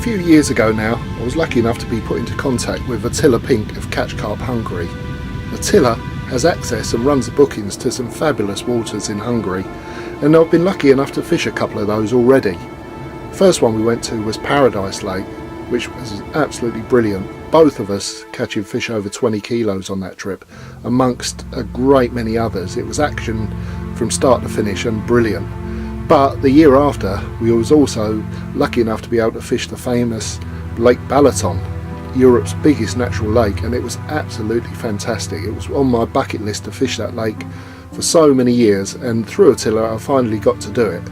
few years ago now, I was lucky enough to be put into contact with Attila Pink of Catch Carp Hungary. Attila has access and runs the bookings to some fabulous waters in Hungary, and I've been lucky enough to fish a couple of those already. First one we went to was Paradise Lake, which was absolutely brilliant. Both of us catching fish over 20 kilos on that trip, amongst a great many others. It was action from start to finish and brilliant. But the year after, we was also lucky enough to be able to fish the famous Lake Balaton, Europe's biggest natural lake, and it was absolutely fantastic. It was on my bucket list to fish that lake for so many years, and through Attila I finally got to do it.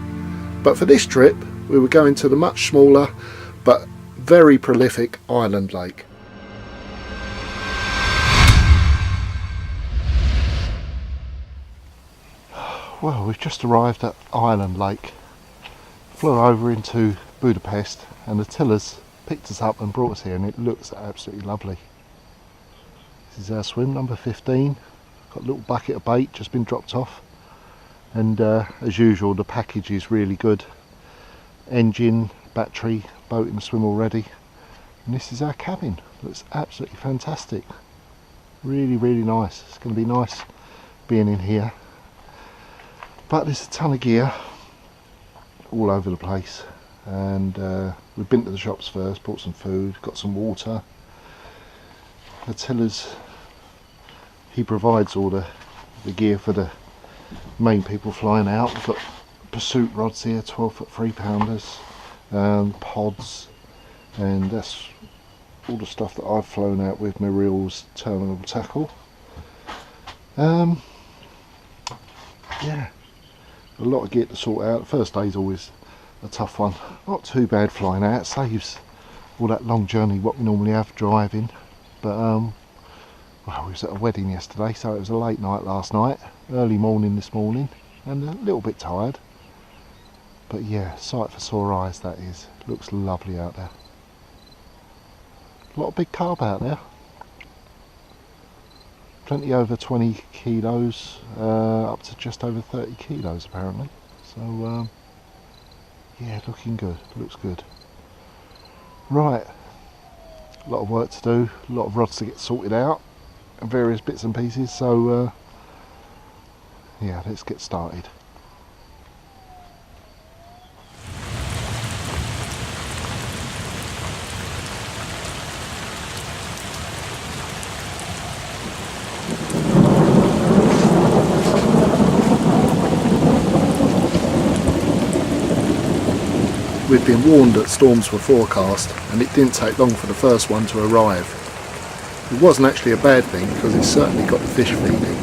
But for this trip we were going to the much smaller but very prolific Island Lake. Well, we've just arrived at Island Lake, flew over into Budapest, and Attila's picked us up and brought us here, and it looks absolutely lovely. This is our swim, number 15. Got a little bucket of bait just been dropped off, and as usual the package is really good. Engine, battery, boat in the swim already, and this is our cabin. Looks absolutely fantastic. Really nice. It's going to be nice being in here. But there's a ton of gear all over the place, and we've been to the shops first, bought some food, got some water. Attila's, he provides all the gear for the main people flying out. We've got pursuit rods here, 12-foot 3-pounders, pods, and that's all the stuff that I've flown out with, my reels, terminal tackle. Yeah. A lot of gear to sort out. The first day's always a tough one. Not too bad flying out, saves all that long journey what we normally have driving. But well, we was at a wedding yesterday, so it was a late night last night, early morning this morning, and a little bit tired. But yeah, sight for sore eyes that is. Looks lovely out there. A lot of big carp out there. Plenty over 20 kilos, up to just over 30 kilos apparently. So yeah, looking good, looks good. Right, a lot of work to do, a lot of rods to get sorted out, and various bits and pieces, so yeah, let's get started. We'd been warned that storms were forecast, and it didn't take long for the first one to arrive. It wasn't actually a bad thing, because it certainly got the fish feeding.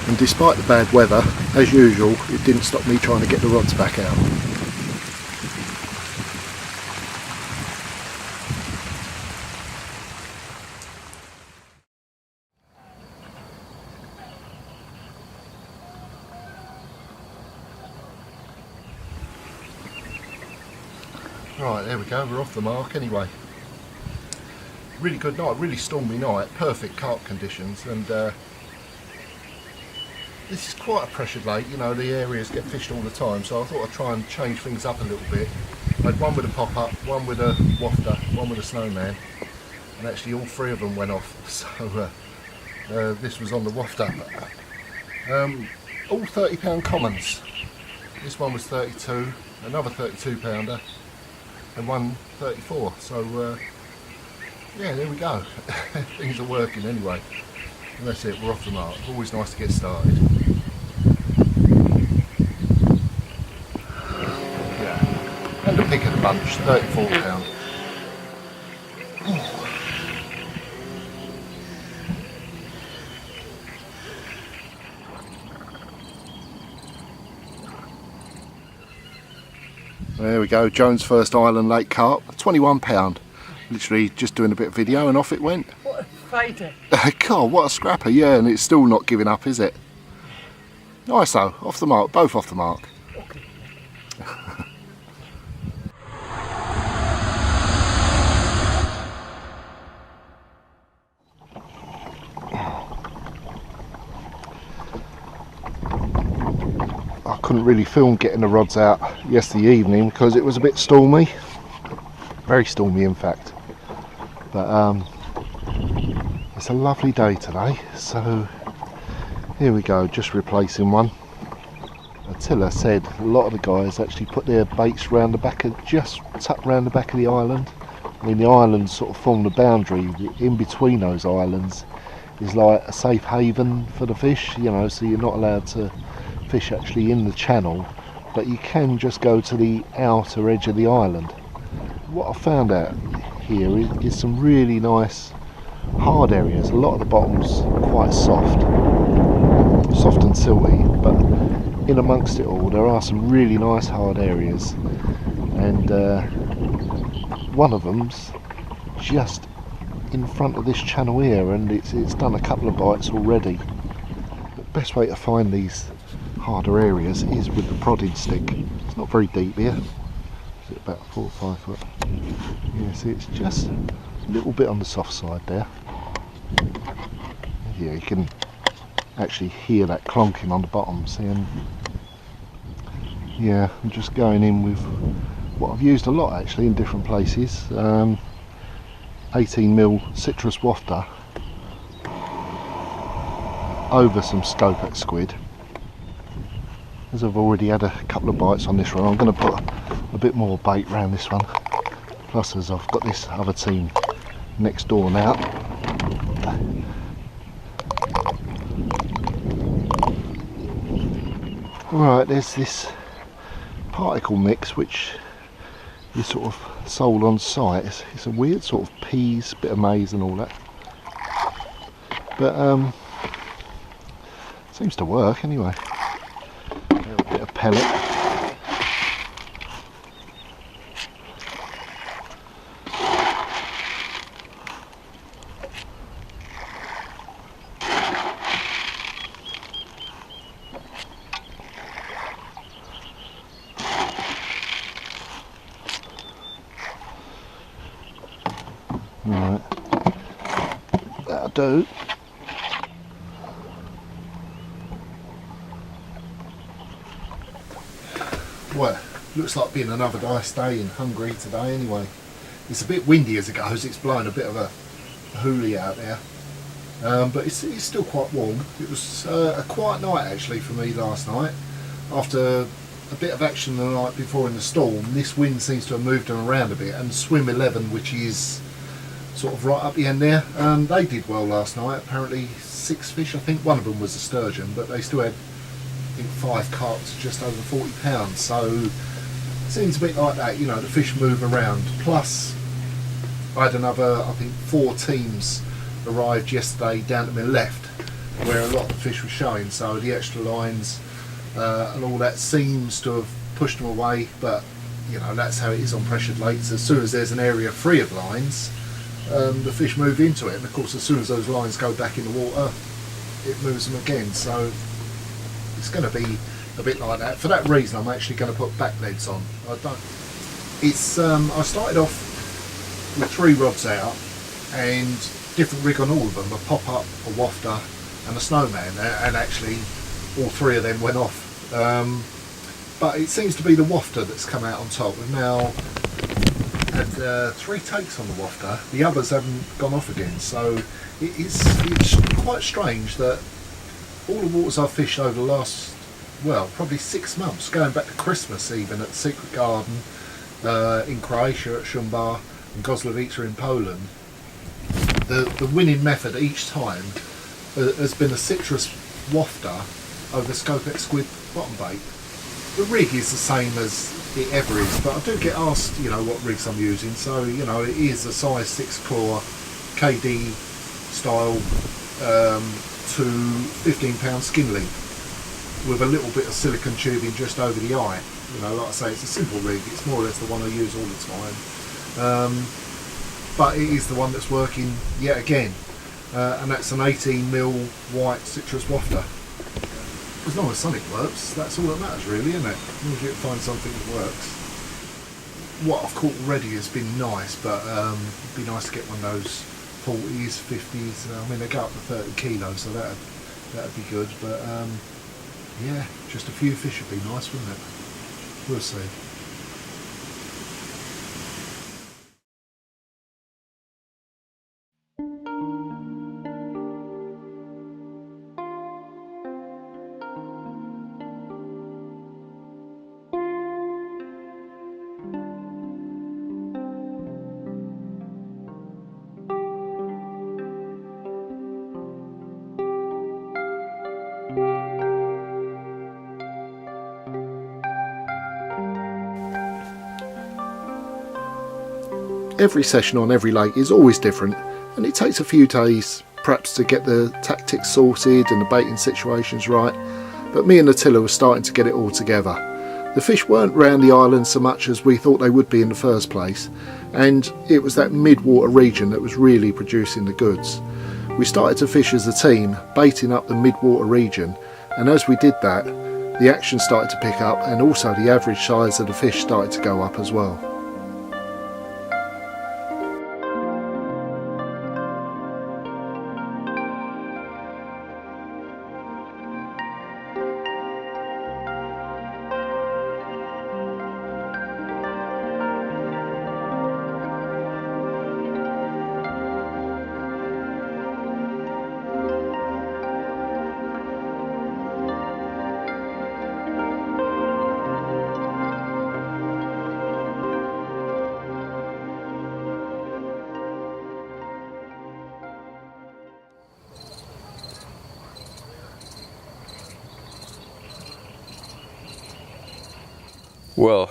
And despite the bad weather, as usual, it didn't stop me trying to get the rods back out. Right, there we go, we're off the mark anyway. Really good night, really stormy night, perfect carp conditions, and this is quite a pressured lake. You know, the areas get fished all the time, so I thought I'd try and change things up a little bit. I had one with a pop-up, one with a wafter, one with a snowman, and actually all three of them went off, so this was on the wafter. All 30-pound commons. This one was 32, another 32-pounder, and one 34, so yeah, there we go. Things are working anyway. And that's it, we're off the mark. Always nice to get started. Yeah. And the pick of the bunch, 34 pound. There we go, Jones' first Island Lake carp, 21 pound. Literally just doing a bit of video and off it went. What a fighter. God, what a scrapper, yeah, and it's still not giving up, is it? Nice though, off the mark, both off the mark. Okay. I couldn't really film getting the rods out yesterday evening because it was a bit stormy, very stormy in fact, but it's a lovely day today, so here we go, just replacing one. Attila said a lot of the guys actually put their baits round the back of, just tucked round the back of the island. I mean, the islands sort of form the boundary. In between those islands is like a safe haven for the fish, you know, so you're not allowed to fish actually in the channel, but you can just go to the outer edge of the island. What I found out here is some really nice hard areas. A lot of the bottom's quite soft and silty, but in amongst it all there are some really nice hard areas, and one of them's just in front of this channel here, and it's done a couple of bites already. The best way to find these harder areas is with the prodding stick. It's not very deep here. Is it about 4 or 5 foot? Yeah, see, it's just a little bit on the soft side there. Yeah, you can actually hear that clonking on the bottom. See, and yeah, I'm just going in with what I've used a lot actually in different places. 18mm citrus wafter over some scopex squid. As I've already had a couple of bites on this one, I'm going to put a bit more bait around this one. Plus, as I've got this other team next door now. Right, there's this particle mix which is sort of sold on site. It's a weird sort of peas, bit of maize and all that. But seems to work anyway. A little bit of pellet. Right, that'll do. Well, looks like being another nice day in Hungary today anyway. It's a bit windy as it goes, it's blowing a bit of a hoolie out there, but it's still quite warm. It was a quiet night actually for me last night. After a bit of action the night before in the storm, this wind seems to have moved them around a bit, and Swim 11, which is sort of right up the end there, they did well last night. Apparently 6 fish, I think one of them was a sturgeon, but they still had, I think, 5 carps just over 40 pounds, so it seems a bit like that, you know, the fish move around. Plus I had another, I think 4 teams arrived yesterday down to my left where a lot of the fish were showing, so the extra lines and all that seems to have pushed them away, but you know, that's how it is on pressured lakes. As soon as there's an area free of lines, the fish move into it, and of course as soon as those lines go back in the water it moves them again, so it's going to be a bit like that. For that reason I'm actually going to put back leads on. I started off with 3 rods out and different rig on all of them, a pop-up, a wafter and a snowman, and actually all 3 of them went off, but it seems to be the wafter that's come out on top. We've now had 3 takes on the wafter, the others haven't gone off again, so it's quite strange that all the waters I've fished over the last, well, probably 6 months, going back to Christmas even, at the Secret Garden in Croatia at Shumbar and Kozlovica in Poland, the winning method each time has been a citrus wafter over scopex squid bottom bait. The rig is the same as it ever is, but I do get asked, you know, what rigs I'm using, so you know, it is a size 6 claw KD style to 15 pound skin length with a little bit of silicone tubing just over the eye. You know, like I say, it's a simple rig, it's more or less the one I use all the time, but it is the one that's working yet again, and that's an 18mm white citrus wafter. As long as something works, that's all that matters really, isn't it? As long as you can find something that works. What I've caught already has been nice, but it'd be nice to get one of those 40s, 50s. I mean, they go up to 30 kilos, so that'd be good. But yeah, just a few fish would be nice, wouldn't it? We'll see. Every session on every lake is always different, and it takes a few days perhaps to get the tactics sorted and the baiting situations right, but me and Attila were starting to get it all together. The fish weren't round the island so much as we thought they would be in the first place, and it was that mid-water region that was really producing the goods. We started to fish as a team, baiting up the mid-water region, and as we did that, the action started to pick up, and also the average size of the fish started to go up as well. Well,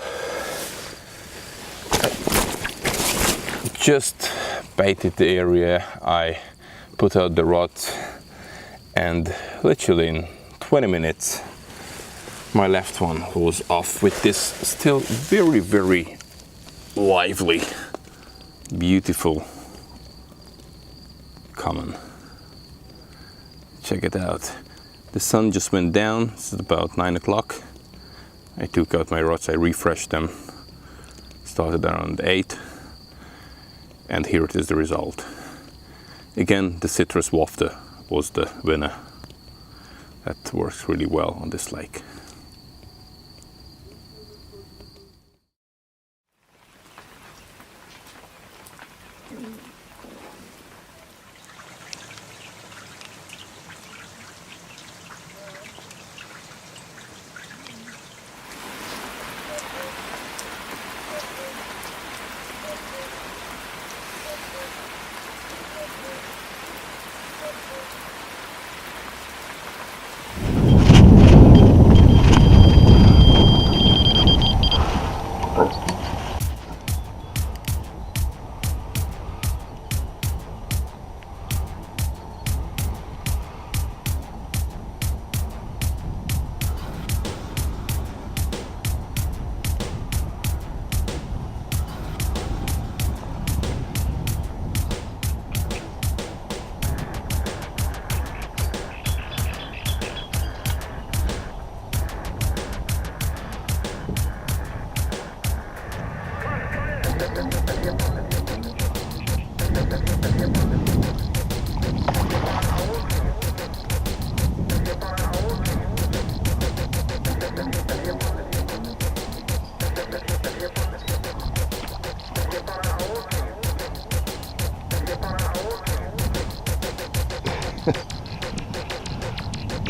just baited the area, I put out the rod, and literally in 20 minutes my left one was off with this still very, very lively, beautiful common. Check it out. The sun just went down, it's about 9 o'clock. I took out my rods, I refreshed them, started around 8, and here it is the result. Again, the citrus wafter was the winner. That works really well on this lake.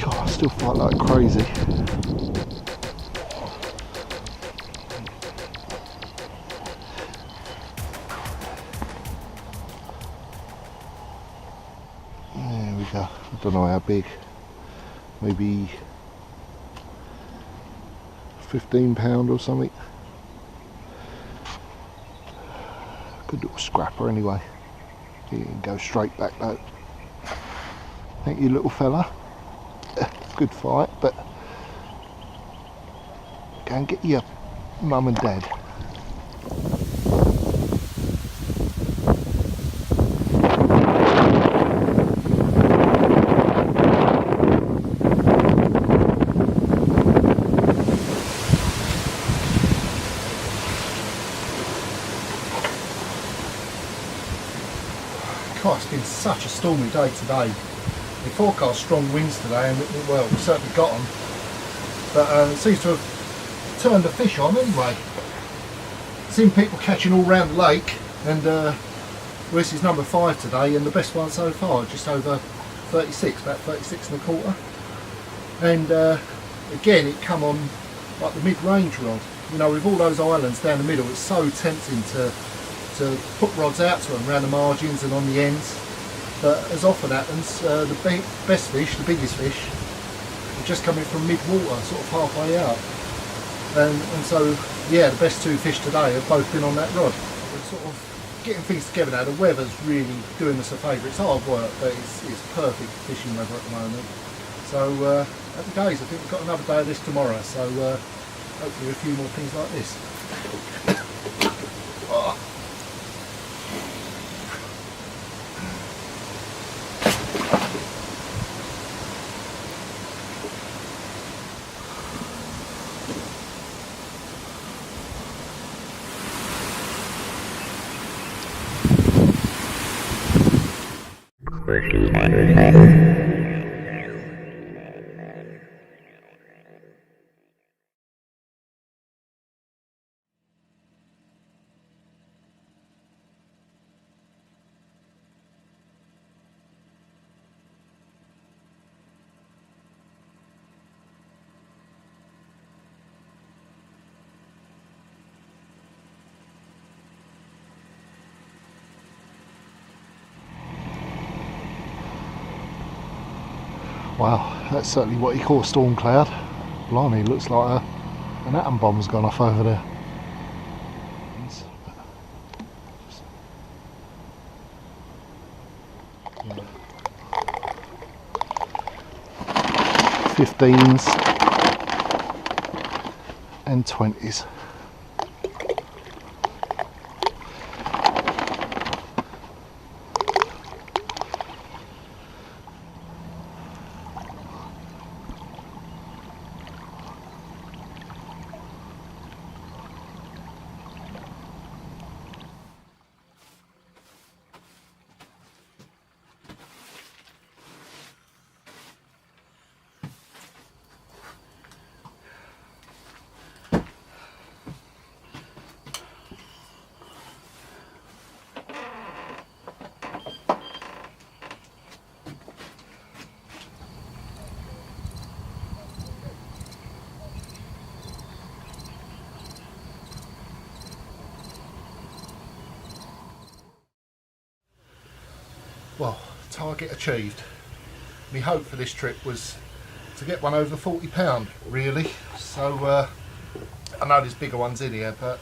God, I still fight like crazy. There we go. I don't know how big. Maybe 15 pound or something. Good little scrapper anyway. You can go straight back though. Thank you, little fella. Good fight, but go and get your mum and dad. been such a stormy day today. They forecast strong winds today, and well, we certainly got them. But it seems to have turned the fish on anyway. Seen people catching all round the lake, and well, this is number 5 today, and the best one so far, just over 36, about 36 and a quarter. And again, it come on like the mid-range rod. You know, with all those islands down the middle, it's so tempting to put rods out to them around the margins and on the ends. But as often happens, the best fish, the biggest fish, are just coming from mid-water, sort of halfway out. And so, yeah, the best 2 fish today have both been on that rod. We're sort of getting things together now. The weather's really doing us a favour. It's hard work, but it's perfect fishing weather at the moment. So happy days. I think we've got another day of this tomorrow. So hopefully a few more things like this. Oh. Wow, that's certainly what you call a storm cloud. Blimey, looks like an atom bomb's gone off over there. 15s and 20s. Well, target achieved. My hope for this trip was to get one over £40 really. So I know there's bigger ones in here, but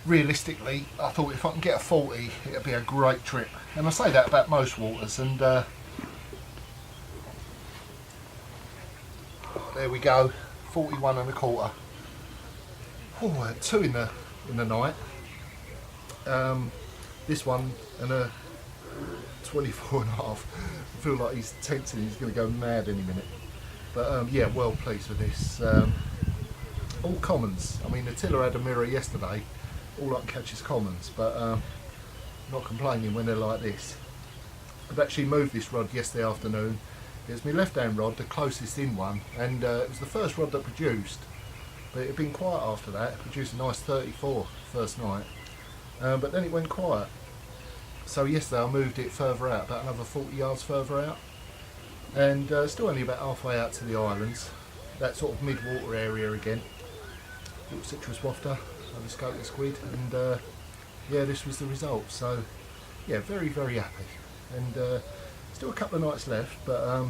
realistically I thought if I can get a 40 it'd be a great trip. And I say that about most waters, and there we go, 41 and a quarter. Oh, I had 2 in the night. This one and a 24 and a half. I feel like he's tempting, he's going to go mad any minute. But yeah, well pleased with this. All commons. I mean, Attila had a mirror yesterday. All I can catch is commons, but not complaining when they're like this. I've actually moved this rod yesterday afternoon. It's my left hand rod, the closest in one, and it was the first rod that produced. But it had been quiet after that. It produced a nice 34 first night, but then it went quiet. So yesterday I moved it further out, about another 40 yards further out, and still only about halfway out to the islands, that sort of mid-water area again. Little citrus wafter, I just got the squid, and yeah, this was the result. So yeah, very, very happy, and still a couple of nights left, but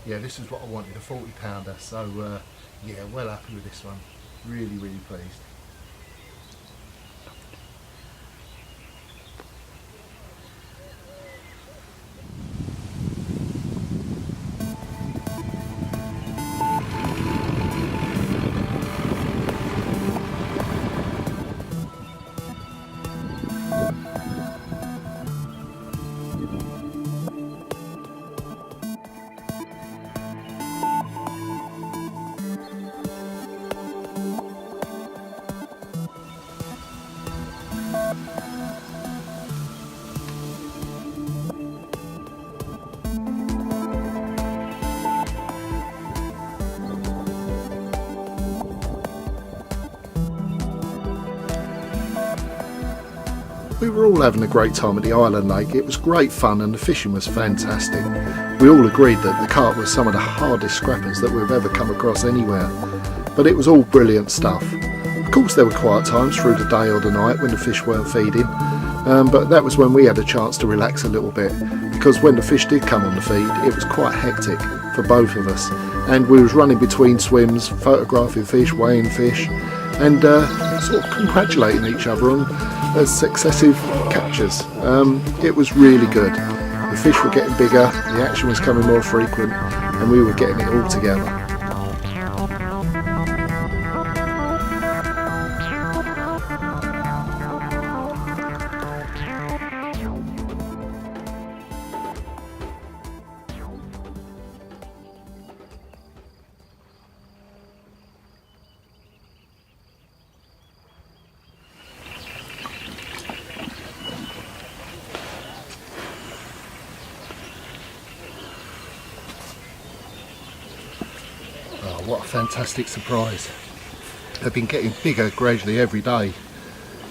yeah, this is what I wanted, a 40 pounder. So yeah, well happy with this one, really, really pleased. We were all having a great time at the island lake. It was great fun and the fishing was fantastic. We all agreed that the carp was some of the hardest scrappers that we've ever come across anywhere, but it was all brilliant stuff. Of course there were quiet times through the day or the night when the fish weren't feeding, but that was when we had a chance to relax a little bit, because when the fish did come on the feed it was quite hectic for both of us, and we was running between swims, photographing fish, weighing fish, and sort of congratulating each other on successive captures. It was really good. The fish were getting bigger, the action was coming more frequent, and we were getting it all together. Oh, what a fantastic surprise. They've been getting bigger gradually every day,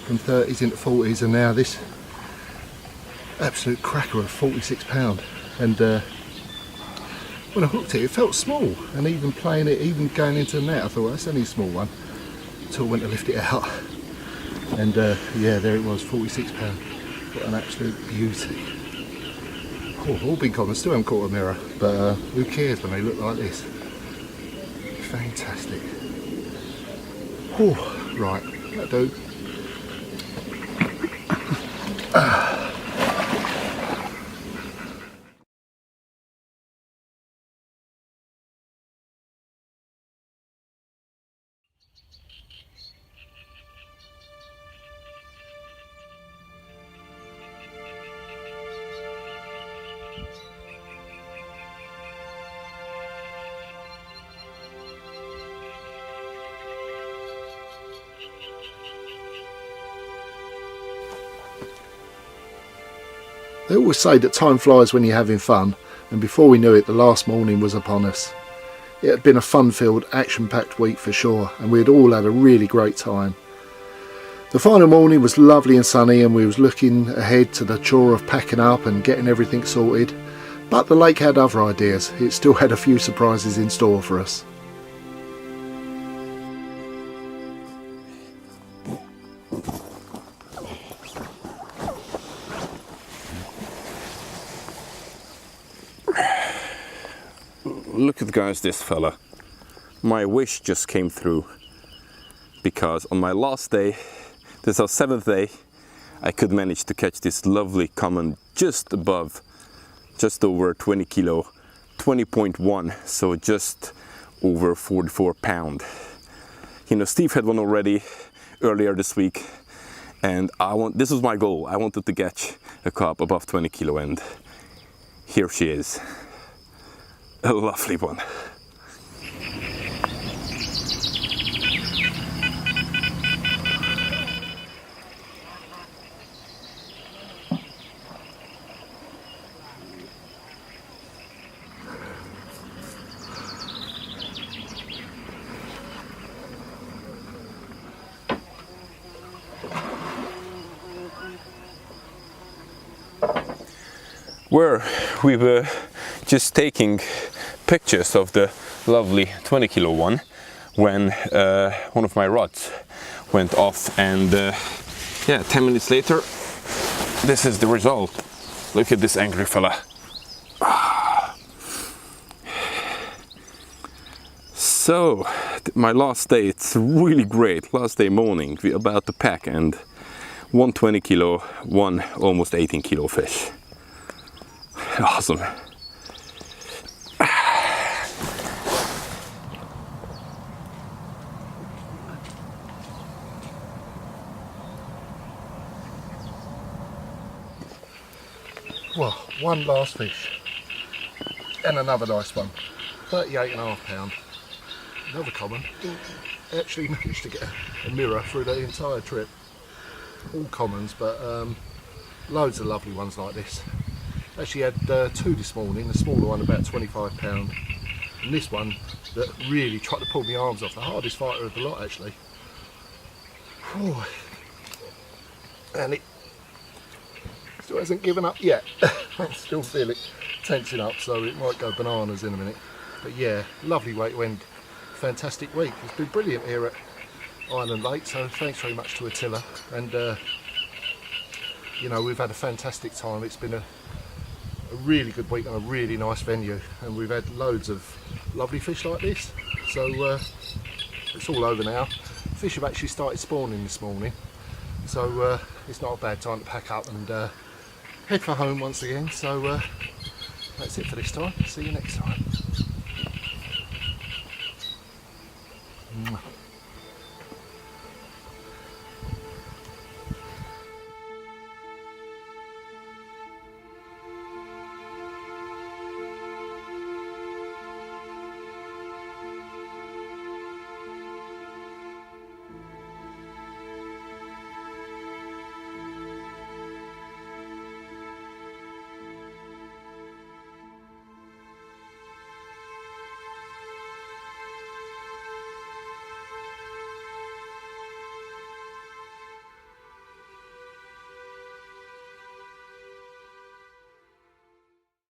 from 30s into 40s, and now this absolute cracker of 46 pound. And when I hooked it, it felt small, and even playing it, even going into the net, I thought that's only a small one, until I went to lift it out. And yeah, there it was, 46 pound. What an absolute beauty. Oh, all been common, still haven't caught a mirror, but who cares when they look like this? Fantastic. Oh, right, that'll do. They always say that time flies when you're having fun, and before we knew it, the last morning was upon us. It had been a fun-filled, action-packed week for sure, and we had all had a really great time. The final morning was lovely and sunny, and we was looking ahead to the chore of packing up and getting everything sorted, but the lake had other ideas. It still had a few surprises in store for us. Look at guys, this fella. My wish just came through, because on my last day, this is our 7th day, I could manage to catch this lovely common just above, just over 20 kilo, 20.1, so just over 44 pound. You know, Steve had one already earlier this week, and this was my goal. I wanted to catch a carp above 20 kilo, and here she is. A lovely one. We were just taking pictures of the lovely 20 kilo one when one of my rods went off, and yeah, 10 minutes later this is the result. Look at this angry fella. So my last day, it's really great. Last day morning, we're about to pack, and 120 kilo, one almost 18 kilo fish. Awesome. Well, one last fish, and another nice one, 38.5 pound, another common. Actually managed to get a mirror through the entire trip. All commons, but loads of lovely ones like this. Actually had 2 this morning, the smaller one about 25 pound, and this one that really tried to pull my arms off, the hardest fighter of the lot actually. Whew. And it still hasn't given up yet. I still feel it tensing up, so it might go bananas in a minute. But yeah, lovely way to end a fantastic week. It's been brilliant here at Island Lake, so thanks very much to Attila. And you know, we've had a fantastic time. It's been a really good week and a really nice venue, and we've had loads of lovely fish like this. So it's all over now. Fish have actually started spawning this morning, so it's not a bad time to pack up and head for home once again. So that's it for this time. See you next time.